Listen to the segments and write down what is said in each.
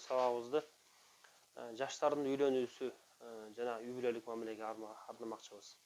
бүгүнкү сабагыбызды жаштардын үйлөнүүсү жана үй бүлөлүк мамилеге арнамакчыбыз.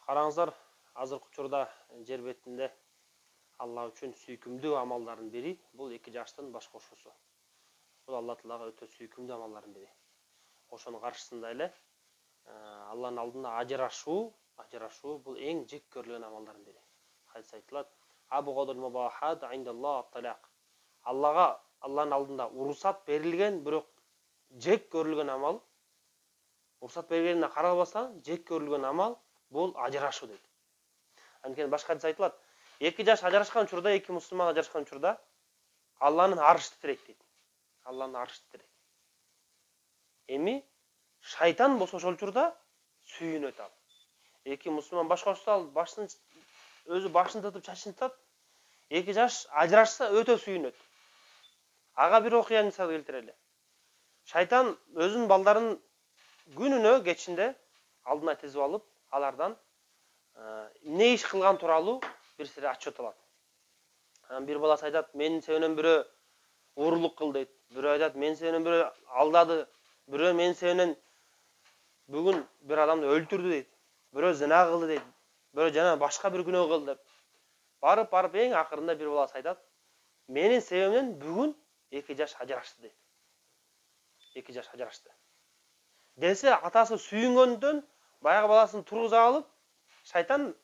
Караңыздар, азыркы учурда жер бетинде Алла үчүн сүйкүмдүү амалдардын бири бул эки жаштын баш кошуусу. Бул Алла Таалага өтө сүйкүмдүү амалдардын бири. Ошонун каршысында эле Алланын алдында ажырашуу бул эң жек көрүлгөн амалдардын бири. Хадис айтылат: "Абгадул мубахат индаллах ат-талак". Алланын алдында уруксат берилген, бирок жек көрүлгөн амал, уруксат бергенине карабастан жек көрүлгөн амал бул ажырашуу дейт. Анткени башка хадис айтылат: эки жаш ажырашкан учурда, эки мусулман ажырашкан учурда Алланын аршы титирейт дейт. Алланын аршы титирейт. Эми шайтан болсо ошол учурда сүйүнөт ал. Эки мусулман баш кошсо ал өзү башын тытып чачынтат. Эки жаш ажырашса өтө сүйүнөт. Ага бир окуяны мисал келтирели. Шайтан өзүнүн балдарын күнүнө кечинде алдына тизип алып, алардан эмне иш кылган тууралуу бир сире отчет алат. Бир баласы айтат: "Менин себебимден бирөө уурулук кыл" дейт. Бирөө айтат: "Менин себебимден бирөө алдады". Бирөө: "Менин себебимден бүгүн бир адамды өлтүрдү" дейт. Бирөө зина кылды дейт. Бирөө жана башка бир күнөө кылды деп. Барып эң акырында бир баласы айтат: "Менин себебимден бүгүн эки жаш ажырашты" дейт. Эки жаш ажырашты. Десе атасы сүйүнгөндөн баягы баласын тургуза алып, шайтан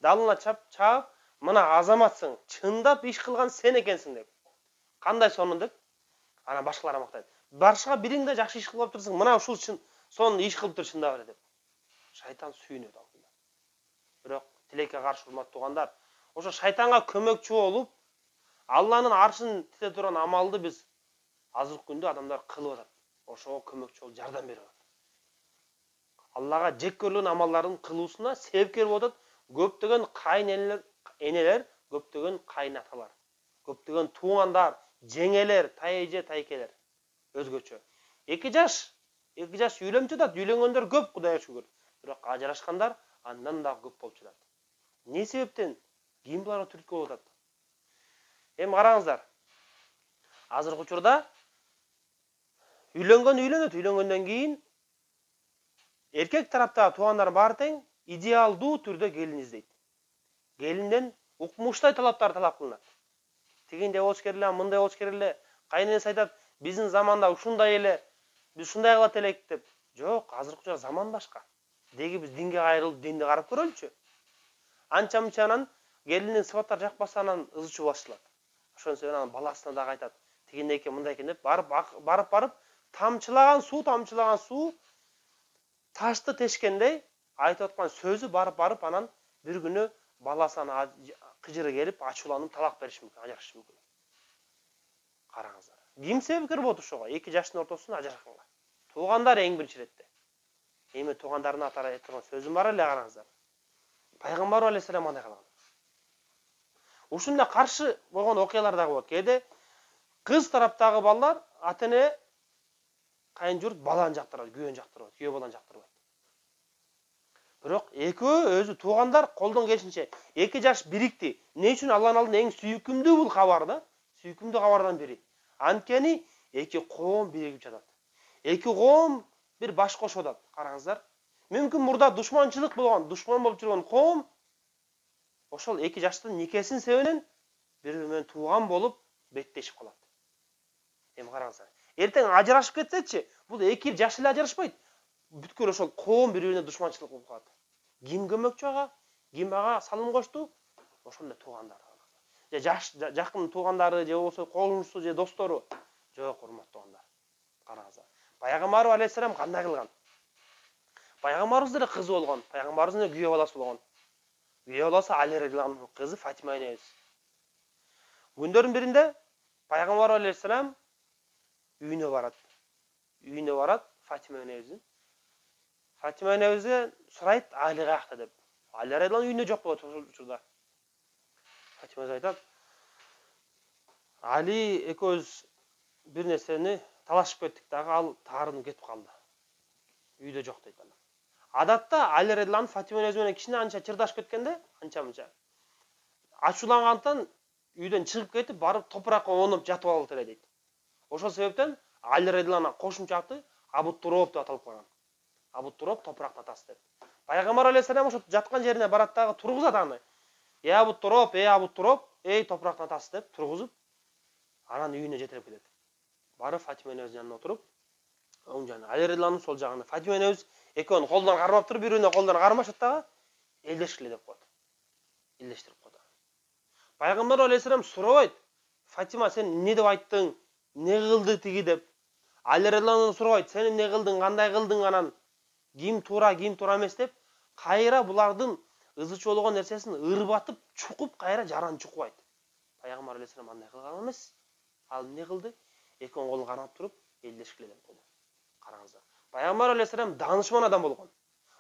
далына чаап, "Мына азаматсың, чындап иш кылган сен экенсиң" деп. Кандай сонун деп? Анан башкалар мактайт. "Башка бириң да жакшы иш кылып турсуң, мына ушул сонун иш кылып тур чындап эле" деп. Шайтан сүйүнөт алдында. Бирок тилекке каршы урматтуу туугандар, ошо шайтанга көмөкчү болуп, Алланын аршын тите турган амалды биз азыркы күндө адамдар кылып атат. Ошого көмөкчү болуп, жардам берип атат. Аллага жек көрүлгөн амалдардын кылуусуна себепкер болуп атат көптөгөн кайын энелер, көптөгөн кайын аталар, көптөгөн туугандар, жеңелер, тайэже, тайкелер өзгөчө. Эки жаш үйлөнүп жатат, үйлөнгөндөр көп, Кудайга шүгүр. Бирок ажырашкандар андан да көп болуп жатат. Не себептен? Ким буларга түрткү болуп атат? Эми караңыздар. Азыркы учурда үйлөнгөндөн кийин эркек тараптагы туугандар баары тең идеалдуу түрдө келин издейт. Келинден укмуштай талап кылынат. Тигиндей болуш керек эле, мындай болуш керек эле. Кайненеси айтат: "Биздин заманда ушундай эле, биз ушундай кылат элек" деп. Жок, азыркы учурда заман башка. Деги биз динге кайрылып, динди карап көрөлүчү. Анча-мынча анан келиндин сыпаттары жакпаса анан ызы-чуу башталат. Ошонун себебинен анан баласына дагы айтат: "Тигиндей экен, мындай экен" деп барып тамчылаган суу ташты тешкендей айтып аткан сөзү барып анан бир күнү баласына кыжыры келип, ачууланып талак бериши мүмкүн, ажырашышы мүмкүн. Караңыздар. Ким себепкер болот ошого? Эки жаштын ортосунда ажырашканга. Туугандар эң биринчи иретте. Эми туугандардын атары айтып турган сөзүм бар эле, караңыздар. Пайгамбар алейхиссалам кандай кылган? Ушундай каршы болгон окуялар дагы болот. Кээде кыз тараптагы балдар ата-эне кайын журт баланы жактырат, күйөөнү жактырбайт, күйөө баланы жактырбайт. Бирок экөө өзү туугандар колдон келишинче эки жаш бирикти. Эмне үчүн? Алланын алдында эң сүйкүмдүү бул кабар да. Сүйкүмдүү кабардан бири. Анткени эки коом биригип жатат. Эки коом бир баш кошуп атат. Караңыздар. Мүмкүн мурда душман болуп жүргөн коом ошол эки жаштын никесинин себебинен бири-бири менен тууган болуп беттешип калат. Эми караңыздар. Эртең ажырашып кетсечи, бул эки жаш эле ажырашпайт. Бүткүл ошол коом бири-бирине душманчылык кылып калат. Ким көмөкчү ага? Ким ага салым кошту? Ошондой туугандар. Же жакын туугандары, же болбосо комшусу, же достору. Жок, урматтуу туугандар. Караңыздар. Пайгамбар алейхиссалам кандай кылган? Пайгамбарыбыз деле кызы болгон, пайгамбарыбыздын деле күйөө баласы болгон. Күйөө баласы Али радhiyallahu кызы Фатима энебиз. Күндөрдүн биринде пайгамбар алейхиссалам үйүнө барат Фатима энебиздин. Фатима энебизге сурайт: "Али каякта" деп. Али радhiyallahu үйүнө жок болот ошол учурда. Фатима айтат: "Али экөөбүз бир нерсени талашып кеттик дагы, ал таарынып кетип калды. Үйдө жок" дейт ана. Адатта Али радhiyallahu Фатима энебиз менен кичине анча чырдашып кеткенде, анча-мынча ачуулангандыктан үйден шығып кетіп барып топыраққа оңып жатып алып отыр дейді. Ошол себептен Али радиаллаху анху кошумча аты Абу Туроб деп аталып калган. Абу Туроб топырактын атасы деп. Пайгамбар алейхиссалам ошо жаткан жерине барат дагы тургузат аны. Абу Туроб, Абу Туроб, топырактын атасы деп тургузуп, анан үйүнө жетирип кетет. Барып Фатима энебиздин жанына отуруп, оң жагына Али радиаллаху анху, сол жагына Фатима энебиз экөөнү колдон кармап туруп, бири-бирине колдон кармашат дагы элдешкиле деп коет. Элдештирип коет. Пайгамбар алейхиссалам сурабайт: "Фатима, сен эмне деп айттың? Не кылды тиги?" деп. Али радиаллаху анху сурабайт: "Сен эмне кылдың? Кандай кылдың анан? Ким туура эмес?" деп. Кайра булардын ызычы болгон нерсесин ырбатып, чукуп, кайра жаран чукубайт. Пайгамбар алейхиссалам андай кылган эмес. Ал эмне кылды? Экөөнү колун кармап туруп, элдешкиле деп койду. Караңыздар. Пайгамбар алейхиссалам данышман адам болгон.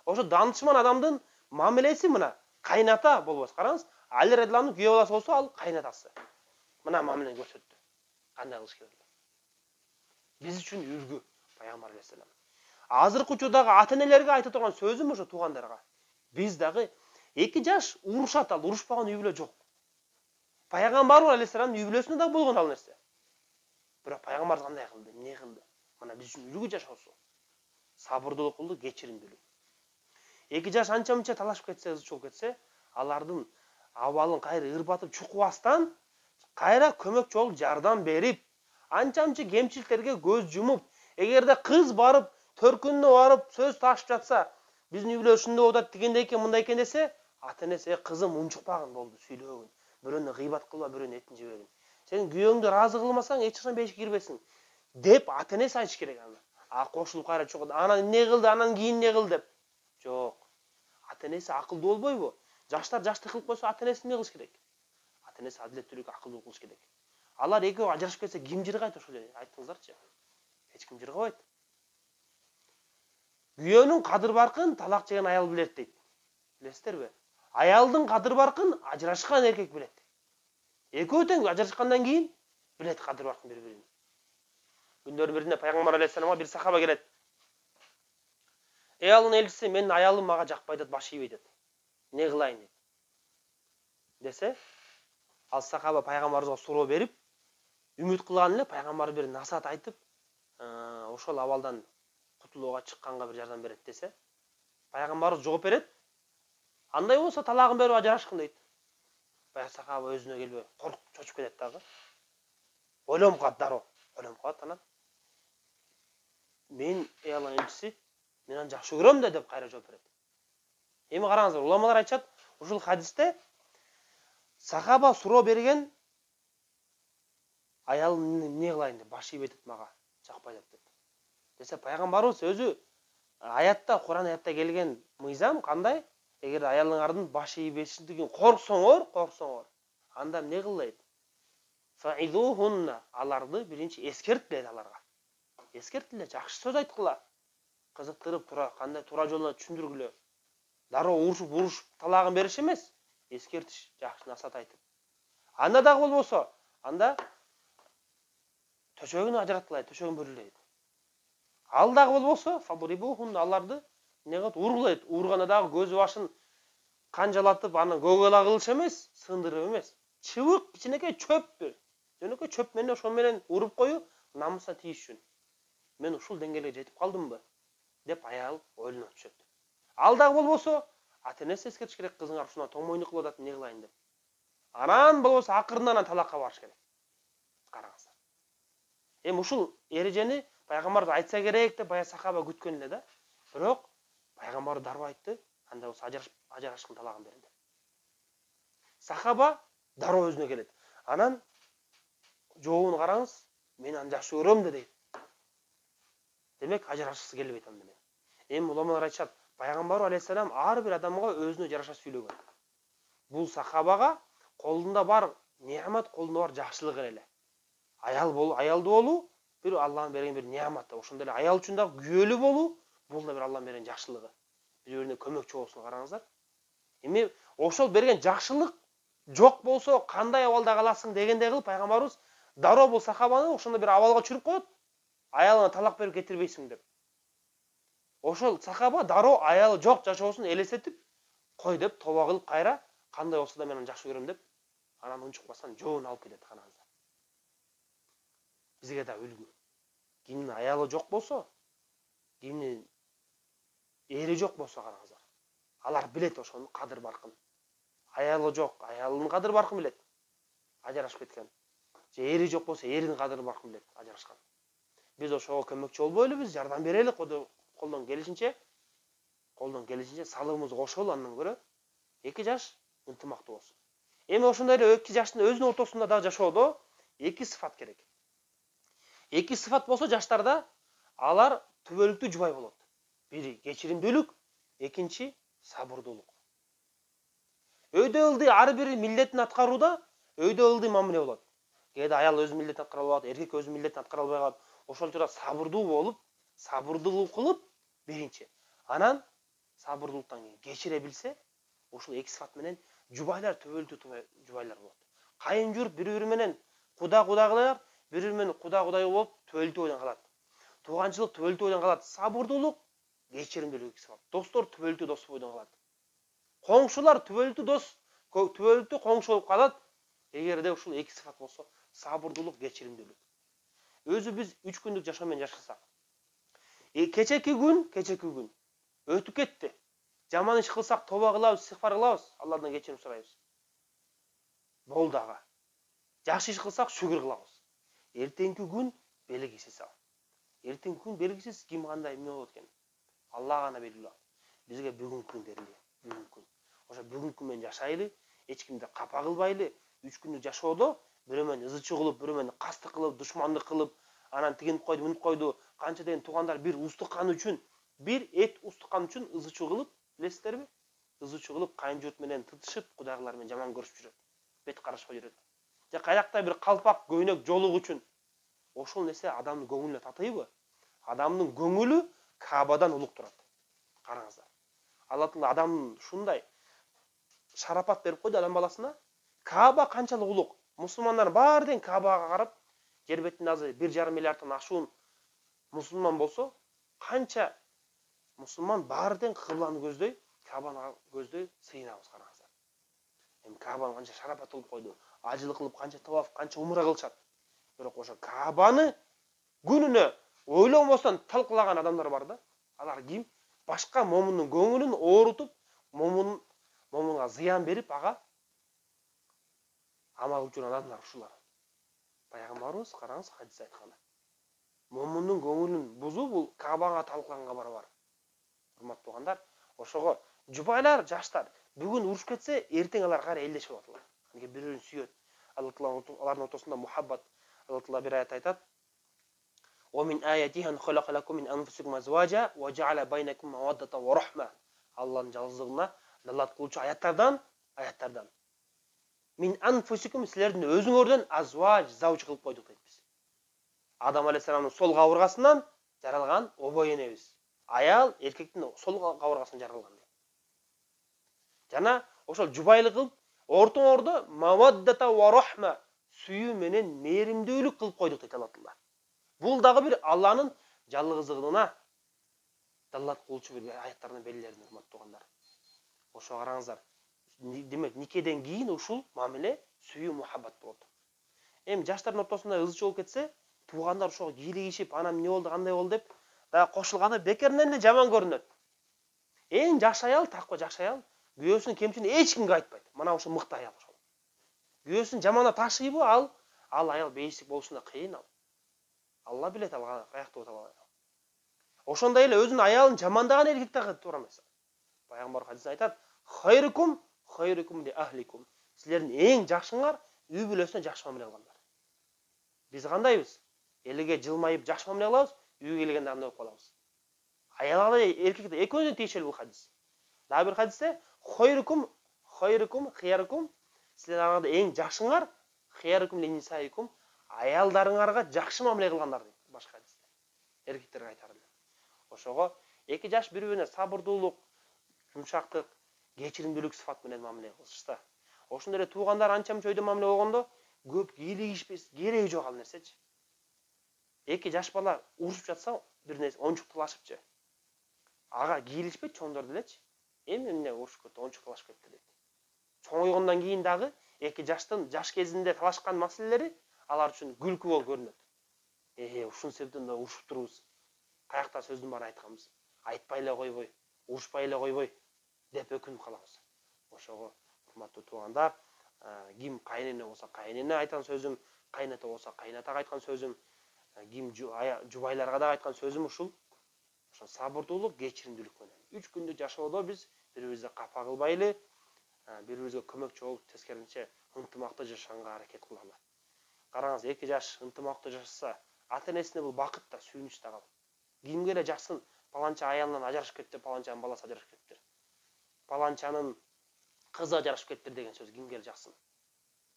Ошо данышман адамдын мамилеси мына кайната болбос. Караңыз, Али радиаллаху анху күйөө баласы болсо, ал кайнатасы. Мына мамилени көрсөттү. Кандай кылыш керек? Биз үчүн үлгү Пайгамбар алейхиссалам. Азыркы учурдагы ата-энелерге айта турган сөзүм ошо туугандарга. Биз дагы 2 жаш урушат, ал урушпаган үй бүлө жок. Пайгамбар алейхиссаламдын үй бүлөсүндө да болгон ал нерсе. Бирок пайгамбар кандай кылды, эмне кылды? Мына биз үчүн үлгү жашоосу. Сабырдуулук кылды, кечиримдүүлүк. 2 жаш анча-мынча талашып кетсе, ызы чогуп кетсе, алардын абалын кайра ырбатып чукубастан, кайра көмөкчү болуп жардам берип, анча-мынча кемчиликтерге көз жумуп, эгерде кыз барып, төркүнүнө барып сөз ташып жатса, биздин үй бүлө ушундай болуп атат, дегенде экен, мындай экен десе, ата-энеси кызым унчукпагын болду, сүйлөгүн. Бирөөнө гыйбат кылба, бирөөнө этин жебегин. Сен күйөөңдү разы кылмасаң, эч качан бешикке кирбесиң деп ата-энеси айтыш керек аны. Кошулуп кайра чогуу, анан эмне кылды, анан кийин эмне кыл деп. Жок. Ата-энеси акылдуу болбойбу? Жаштар жаштык кылып койсо, ата-энеси эмне кылыш керек? Ата-энеси адилеттүүлүк, акылдуу кылыш керек. Алар экөө ажырашып кетсе, ким жыргайт ошол жерде? Айттыңыздарчы. Эч ким жыргабайт. Күйөөнүн кадыр баркын талак жеген аял билет дейт. Билесиздерби? Аялдын кадыр баркын ажырашкан эркек билет. Экөө тең ажырашкандан кийин билет кадыр баркын бири-бирин. Күндөрдүн биринде Пайгамбар алейхиссаламга бир сахаба келет. Алланын элчиси, менин аялым мага жакпай деп, баш ийбей деп. Не кылайын дейт. Десе, ал сахаба пайгамбарыбызга суроо берип, үмүт кылган эле пайгамбар бир насаат айтып, ошол абалдан кутулууга чыкканга бир жардам берет десе, пайгамбарыбыз жооп берет. Андай болсо талагын берип ажырашкын дейт. Баягы сахаба өзүнө келбей, коркуп чочуп кетет дагы. Ойлонуп калат дароо. Ойлонуп калат анан. Мен Алланын элчиси, мен аны жакшы көрөм да деп кайра жооп берет. Эми караңыздар, уламалар айтышат, ушул хадисте сахаба суроо берген, аялым эмне кылайын деп, баш ийбей атат мага, жакпай деп. Десе, пайгамбарыбыз өзү аятта, Куран аятта келген мыйзам кандай? Эгер аялыңардын баш ийбешиндигин корксоңор, анда эмне кыл дейт? Фаидухунна, аларды биринчи эскерт дейт аларга. Эскертле, жакшы сөз айткыла. Кызыктырып тура, кандай туура жолуна түшүндүргүлө. Дароо урушуп талагын бериш эмес, эскертиш, жакшы насаат айтып. Анда дагы болбосо, анда төшөгүн ажыраткыла, төшөгүн бөлүлөйт. Ал дагы болбосо, фабрибухунна, аларды эмне кылат? Ургулайт. Урганда дагы көзү башын канжалатып, аны көгала кылыш эмес, сындырып эмес. Чыбык, кичинекей чөп, жөнөкөй чөп менен ошол менен уруп коюп, намысына тийиш үчүн. Мен ушул деңгээлге жетип калдымбы деп аял ойлонуп түшөт. Ал дагы болбосо, ата-энеси эскертиш керек, кызыңар ушундан томойнук кылып атат, эмне кылайын деп. Анан болбосо акырындан талакка барыш керек. Караңыздар. Эми ушул эрежени пайгамбар айтса керек деп бая сахаба күткөн эле да. Бирок пайгамбар дароо айтты, андай болсо ажырашкын талагын берин деп. Сахаба дароо өзүнө келет. Анан жообун караңыз, мен аны жакшы көрөм да дейт. Демек, ажырашкысы келбейт аны менен. Эми уламалар айтышат, пайгамбар алейхиссалам ар бир адамга өзүнө жараша сүйлөгөн. Бул сахабага колунда бар неамат, колунда бар жакшылык эле. Аялдуу болуу бир Аллахын берген бир неамат. Ошондой эле аял үчүн дагы күйөөлүү болуу, бул да бир Аллахын берген жакшылыгы. Бири-бирине көмөкчү болсун, караңыздар. Эми ошол берген жакшылык жок болсо, кандай абалда каласың дегенде кылып пайгамбарыбыз дароо бул сахабаны ошондой бир абалга түшүрүп коет. Аялыңа талак берип кетирбейсиң деп. Ошол сахаба дароо аялы жок жашоосун элестетип, кой деп тоба кылып кайра, кандай болсо да мен аны жакшы көрөм деп Анан унчукпасаң жоон алып кетет караңыздар. Бизге да үлгү. Кимдин аялы жок болсо, кимдин эри жок болсо караңыздар. Алар билет ошонун кадыр баркын. Аялы жок, аялынын кадыр баркын билет. Ажырашып кеткен. Же эри жок болсо, эринин кадыр баркын билет, ажырашкан. Биз ошого көмөкчү болбойлубуз, жардам берели, колдон келишинче салымыбызды кошолу, андан көрө эки жаш ынтымактуу болсун. Эми ошондой эле эки жаштын өзүнүн ортосунда да жашоодо эки сыфат керек. Эки сыфат болсо жаштарда алар түбөлүктүү жубай болот. Бири кечиримдүүлүк, экинчи сабырдуулук. Өйдө ылдый ар бири милдетин аткарууда өйдө ылдый мамиле болот. Кээде аял өз милдетин аткара албайт, эркек өз милдетин аткара албай калат. Ошол учурда сабырдуу болуп, сабырдуулук кылып биринчи. Анан сабырдуулуктан кийин кечире билсе, ушул эки сыфат менен жубайлар түбөлүктүү жубайлар болот. Кайын журуп бири-бири менен куда кылар, бири-бири менен куда болуп түбөлүктүү бойдон калат. Тууганчылык түбөлүктүү бойдон калат. Сабырдуулук, кечиримдүүлүк эки сыфат. Достор түбөлүктүү дос бойдон калат. Коңшулар түбөлүктүү дос, түбөлүктүү коңшу болуп калат. Эгерде ушул эки сыфат болсо, сабырдуулук, кечиримдүүлүк. Өзү биз 3 күндүк жашоо менен жашасак, кечеки күн өтүп кетти. Жаман иш кылсак тоба кылабыз, истигфар кылабыз, Алладан кечирим сурайбыз. Болду ага. Жакшы иш кылсак шүгүр кылабыз. Эртеңки күн белгисиз ал. Эртеңки күн белгисиз, ким кандай эмне болот экен? Алла гана белгилүү. Бизге бүгүнкү күн берили. Бүгүнкү күн. Ошо бүгүнкү күн менен жашайлы, эч кимди капа кылбайлы. 3 күндүк жашоодо бирөө менен ызычы кылып, бирөө менен кастык кылып, душмандык кылып, анан тигинип койду, мынтип койду, канча деген туугандар бир устуккан үчүн, бир эт устуккан үчүн ызычы кылып, билесиздерби? Ызычы кылып, кайын журт менен тытышып, кудайгылар менен жаман көрүшүп жүрөт. Бет карашпай жүрөт. Же каякта бир калпак, көйнөк жолук үчүн. Ошол нерсе адамдын көңүлүнө татыйбы? Адамдын көңүлү Кабадан улук турат. Караңыздар. Алла Таала адамдын ушундай шарапат берип койду адам баласына. Каба канчалык улук? Мусулмандар баары тең Кабага карап, жер бетинде азыр 1,5 миллиардтан ашуун мусулман болсо, канча мусулман баары тең кыбланы көздөй, Кабаны көздөй сыйынабыз караңыздар. Эми Кабаны канча шарапат кылып койду, ажылык кылып канча таваф, канча умра кылышат. Бирок ошо Кабаны күнүнө ойлонбостон талкылаган адамдар бар да. Алар ким? Башка момундун көңүлүн оорутуп, момунга зыян берип, ага амал кылып жүргөн адамдар ушулар. Пайгамбарыбыз караңыз хадис айтканы. Момундун көңүлүн бузуу бул Кабага талкылаганга барабар. Урматтуу туугандар, ошого жубайлар, жаштар бүгүн урушуп кетсе, эртең алар кайра элдешип алат. Анткени бири-бирин сүйөт. Алла Таала алардын ортосунда мухаббат. Алла Таала бир аят айтат: "Ва мин аятиhi an khalaqa lakum min anfusikum azwaja wa ja'ala baynakum mawaddatan wa rahma." Алланын жалгыздыгына далат кылуучу аяттардан Min anfusikum силердин өзүңөрдөн азваж, зауж кылып койдук дейт биз. Адам алейхиссаламдын сол кабыргасынан жаралган обой энебиз. Аял эркектин сол кабыргасынан жаралган. Жана ошол жубайлык кылып, ортоңордо маваддата ва рахма, сүйүү менен мээримдүүлүк кылып койдук дейт Алла Таала. Бул дагы бир Алланын жалгыздыгына далат кылуучу бир аяттардын белгилеринен, урматтуу туугандар. Ошо караңыздар. Демек, никеден кийин ушул мамиле сүйүү мухаббат болот. Эми жаштардын ортосунда ызычы болуп кетсе, туугандар ошого кийлигишип, анан эмне болду, кандай болду деп дагы кошулганы бекеринен эле жаман көрүнөт. Эң жакшы аял, таква жакшы аял, күйөөсүнүн кемчилигин эч кимге айтпайт. Мына ушул мыкты аял ошол. Күйөөсүн жамана ташыйбы, ал аял бейиштик болушунда кыйын ал. Алла билет ал каякта болот ал. Ошондой эле өзүнүн аялын жамандаган эркек дагы туура эмес. Пайгамбар хадисте айтат: "Хайрукум хайрукум ли ахликум." Силердин эң жакшыңар үй бүлөсүнө жакшы мамиле кылгандар. Биз кандайбыз? Элге жылмайып жакшы мамиле кылабыз, үйгө келгенде андай болуп калабыз. Аялга эркекке экөөсүнө тиешелүү бул хадис. Дагы бир хадисте: "Хайрукум хайрукум хиярукум." Силердин араңарда эң жакшыңар хиярукум ли нисаикум, аялдарыңарга жакшы мамиле кылгандар дейт башка хадисте. Эркектерге айтар эле. Ошого эки жаш бири-бирине сабырдуулук, жумшактык, кечиримдүүлүк сыфат менен мамиле кылышса. Ошондой эле туугандар анча-мынча өйдө мамиле болгондо көп кийлигишпес, кереги жок ал нерсечи. Эки жаш бала урушуп жатса, бир нерсе ончукталашыпчы. Ага кийлишпейт чоңдор делечи. Эми эмне урушуп кетти, ончукталашып кетти дейт. Чоңойгондон кийин дагы эки жаштын жаш кезинде талашкан маселелери алар үчүн күлкү болуп көрүнөт. Ушун себептен да урушуп турубуз. Каякта сөздүн баарын айтканбыз. Айтпай эле койбой, урушпай эле койбой деп өкүнүп калабыз. Ошого урматтуу туугандар, ким кайнене болсо кайнене айткан сөзүм, кайната болсо кайнатага айткан сөзүм, ким жубайларга да айткан сөзүм ушул. Ошо сабырдуулук, кечиримдүүлүк менен. 3 күндүк жашоодо биз бири-бирибизди капа кылбайлы, бири-бирибизге көмөкчү болуп, тескерисинче ынтымактуу жашаганга аракет кылалы. Караңыз, 2 жаш ынтымактуу жашаса, ата-энесине бул бакыт да, сүйүнүч да калат. Кимге эле жаксын, паланча аялынан ажырашып кетти, паланчанын баласы ажырашып кетти. Паланчанын кызы ажырашып кетти деген сөз кимге эле жаксын.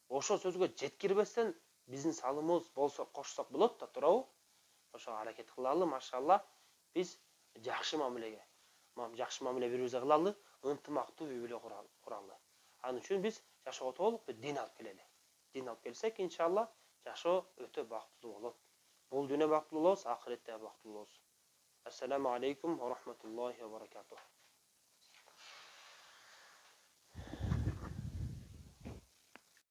Ошо сөзгө жеткирбестен биздин салымыбыз болсо кошсок болот да, туурабы? Ошого аракет кылалы, машалла. Биз жакшы мамиле бири-бирибизге кылалы, ынтымактуу үй бүлө куралы. Анын үчүн биз жашоого толук дин алып келели. Дин алып келсек, иншалла, жашоо өтө бактылуу болот. Бул дүйнө бактылуу болобуз, акыретте бактылуу болобуз. Ассаламу алейкум ва рахматуллахи ва баракатух.